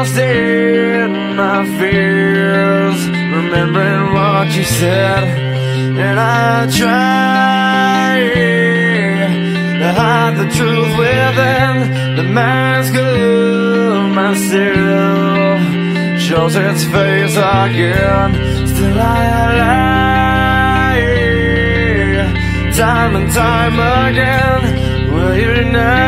lost in my fears, remembering what you said, and I try to hide the truth within. The mask of myself shows its face again. Still I lie, time and time again. Will you never